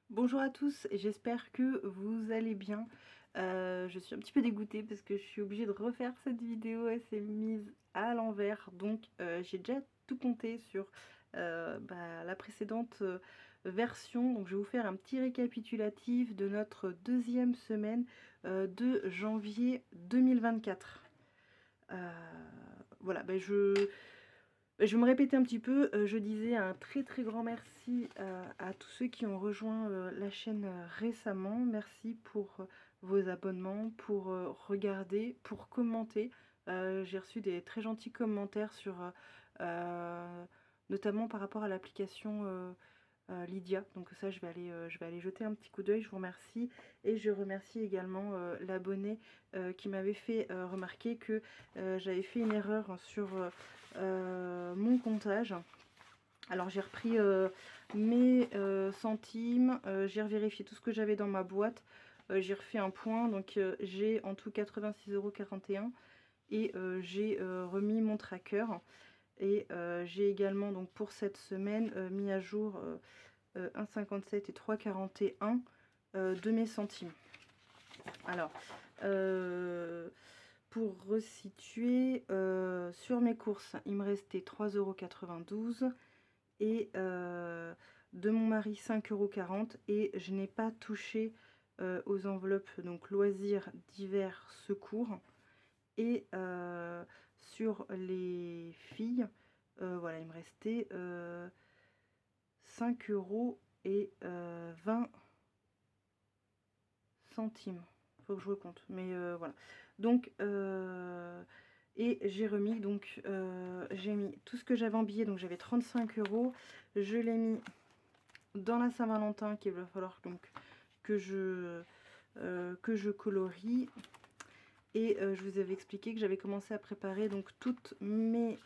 Bonjour à tous, j'espère que vous allez bien. Je suis un petit peu dégoûtée parce que je suis obligée de refaire cette vidéo, elle s'est mise à l'envers. Donc j'ai déjà tout compté sur la précédente version. Donc je vais vous faire un petit récapitulatif de notre deuxième semaine de janvier 2024. Voilà, je vais me répéter un petit peu. Je disais un très très grand merci à tous ceux qui ont rejoint la chaîne récemment. Merci pour vos abonnements, pour regarder, pour commenter. J'ai reçu des très gentils commentaires sur notamment par rapport à l'application Lydia. Donc ça, je vais aller jeter un petit coup d'œil. Je vous remercie. Et je remercie également l'abonné qui m'avait fait remarquer que j'avais fait une erreur sur mon comptage. Alors j'ai repris mes centimes, j'ai revérifié tout ce que j'avais dans ma boîte, j'ai refait un point, donc j'ai en tout 86,41 € et j'ai remis mon tracker. Et j'ai également donc pour cette semaine mis à jour 1,57 et 3,41 de mes centimes. Alors, pour resituer, sur mes courses, il me restait 3,92 € et de mon mari 5,40 € et je n'ai pas touché aux enveloppes donc loisirs, divers, secours. Et sur les filles, voilà, il me restait 5 € et 20 centimes. Faut que je recompte, mais voilà. Donc, et j'ai remis, donc j'ai mis tout ce que j'avais en billets, donc j'avais 35 €. Je l'ai mis dans la Saint-Valentin qu'il va falloir donc que je colorie. Et je vous avais expliqué que j'avais commencé à préparer donc tous mes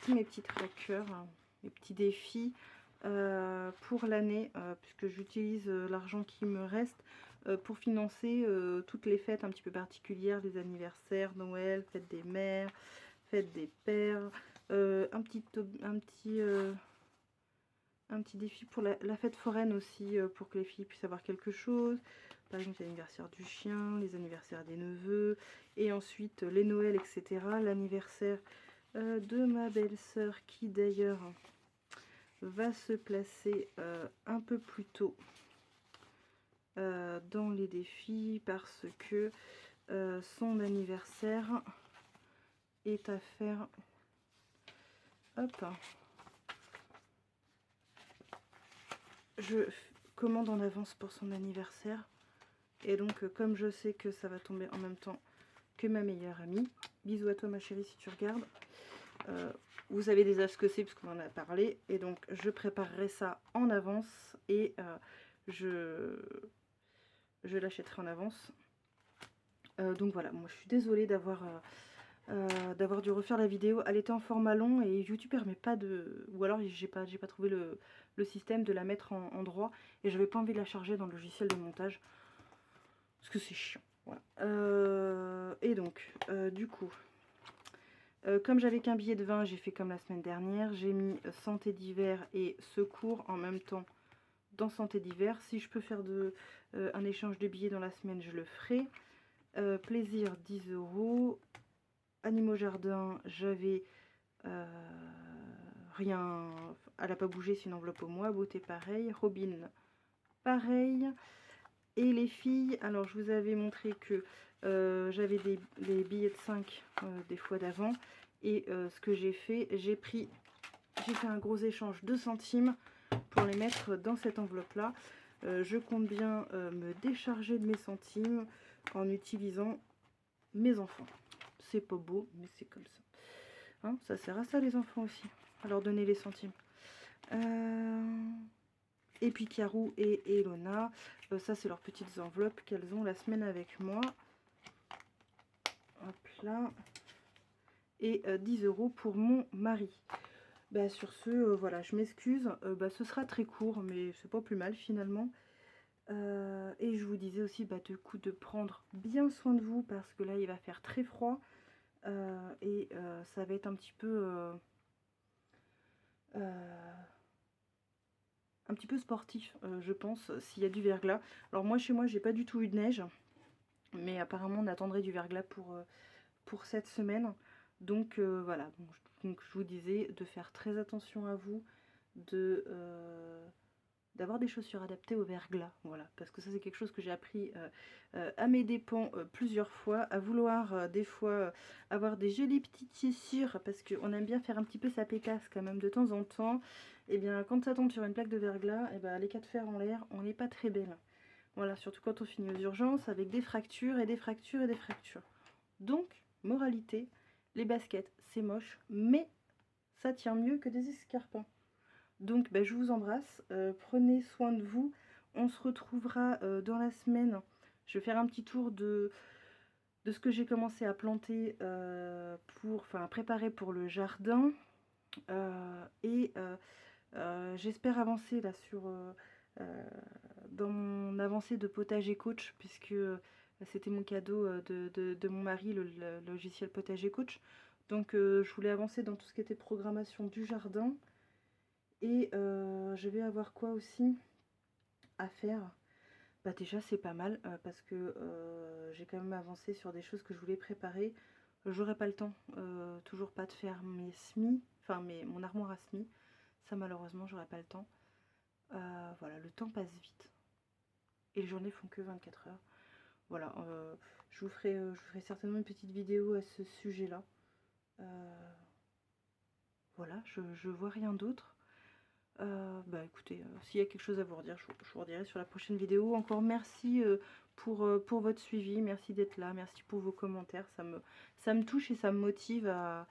petits trackers, hein, mes petits défis pour l'année, puisque j'utilise l'argent qui me reste pour financer toutes les fêtes un petit peu particulières, les anniversaires, Noël, fête des mères, fête des pères, un petit défi pour la fête foraine aussi, pour que les filles puissent avoir quelque chose. Par exemple, l'anniversaire du chien, les anniversaires des neveux, et ensuite les Noëls, etc. L'anniversaire de ma belle-sœur qui d'ailleurs va se placer un peu plus tôt dans les défis parce que son anniversaire est à faire. Hop, je commande en avance pour son anniversaire. Et donc, comme je sais que ça va tomber en même temps que ma meilleure amie, bisous à toi ma chérie si tu regardes. Vous savez déjà ce que c'est puisqu'on en a parlé. Et donc, je préparerai ça en avance et je l'achèterai en avance. Donc voilà, moi je suis désolée d'avoir dû refaire la vidéo. Elle était en format long et YouTube permet pas de... Ou alors j'ai pas trouvé le système de la mettre en droit. Et j'avais pas envie de la charger dans le logiciel de montage. Parce que c'est chiant. Voilà. Et donc, du coup, comme j'avais qu'un billet de 20, j'ai fait comme la semaine dernière. J'ai mis santé d'hiver et secours en même temps dans santé d'hiver. Si je peux faire un échange de billets dans la semaine, je le ferai. Plaisir 10 €. Animaux jardin, j'avais rien. Elle n'a pas bougé, c'est une enveloppe au mois. Beauté pareil. Robin pareil. Et les filles, alors je vous avais montré que j'avais les billets de 5 des fois d'avant. Et ce que j'ai fait, j'ai fait un gros échange de centimes pour les mettre dans cette enveloppe là. Je compte bien me décharger de mes centimes en utilisant mes enfants. C'est pas beau, mais c'est comme ça. Hein, ça sert à ça les enfants aussi, à leur donner les centimes. Et puis Carou et Elona, ça c'est leurs petites enveloppes qu'elles ont la semaine avec moi. Hop là. Et 10 € pour mon mari. Bah, sur ce, voilà, je m'excuse. Ce sera très court, mais c'est pas plus mal finalement. Et je vous disais aussi du coup de prendre bien soin de vous parce que là il va faire très froid. Et ça va être un petit peu un petit peu sportif, je pense, s'il y a du verglas. Alors moi, chez moi, j'ai pas du tout eu de neige, mais apparemment, on attendrait du verglas pour cette semaine. Donc voilà, donc, je vous disais de faire très attention à vous, d'avoir des chaussures adaptées au verglas, voilà, parce que ça c'est quelque chose que j'ai appris à mes dépens plusieurs fois, à vouloir des fois avoir des jolies petites chaussures, parce qu'on aime bien faire un petit peu sa pétasse quand même de temps en temps, et bien quand ça tombe sur une plaque de verglas, et ben les cas de fer en l'air, on n'est pas très belle. Voilà, surtout quand on finit aux urgences avec des fractures et des fractures et des fractures. Donc, moralité, les baskets c'est moche, mais ça tient mieux que des escarpins. Donc je vous embrasse, prenez soin de vous, on se retrouvera dans la semaine. Je vais faire un petit tour de ce que j'ai commencé à planter, à préparer pour le jardin, j'espère avancer là dans mon avancée de potager coach, puisque c'était mon cadeau de mon mari, le logiciel potager coach. Donc je voulais avancer dans tout ce qui était programmation du jardin. Et je vais avoir quoi aussi à faire? Bah déjà c'est pas mal parce que j'ai quand même avancé sur des choses que je voulais préparer. J'aurai pas le temps, toujours pas de faire mes semis, enfin mon armoire à semis. Ça malheureusement j'aurai pas le temps. Voilà, le temps passe vite. Et les journées font que 24 heures. Voilà, je vous ferai certainement une petite vidéo à ce sujet-là. Voilà, je vois rien d'autre. Écoutez, s'il y a quelque chose à vous redire, je vous redirai sur la prochaine vidéo. Encore merci pour votre suivi, merci d'être là, merci pour vos commentaires, ça me touche et ça me motive à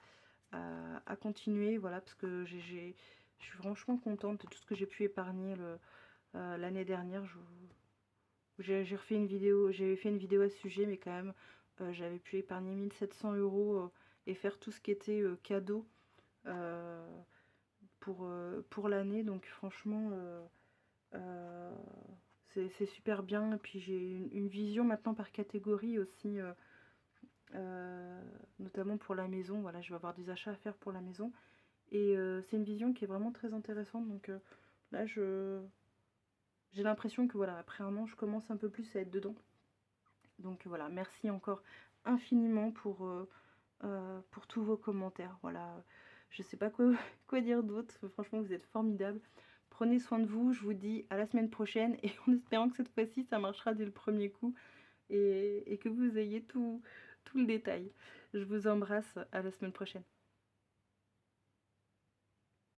continuer, voilà, parce que je suis franchement contente de tout ce que j'ai pu épargner l'année dernière. J'ai refait une vidéo, j'avais fait une vidéo à ce sujet, mais quand même, j'avais pu épargner 1700 € et faire tout ce qui était cadeau. Pour l'année, donc franchement c'est super bien. Et puis j'ai une vision maintenant par catégorie aussi, notamment pour la maison. Voilà, je vais avoir des achats à faire pour la maison et c'est une vision qui est vraiment très intéressante. Donc là j'ai l'impression que voilà, après un an je commence un peu plus à être dedans. Donc voilà, merci encore infiniment pour tous vos commentaires. Voilà, je sais pas quoi dire d'autre. Franchement, vous êtes formidables. Prenez soin de vous. Je vous dis à la semaine prochaine et en espérant que cette fois-ci, ça marchera dès le premier coup et que vous ayez tout le détail. Je vous embrasse. À la semaine prochaine.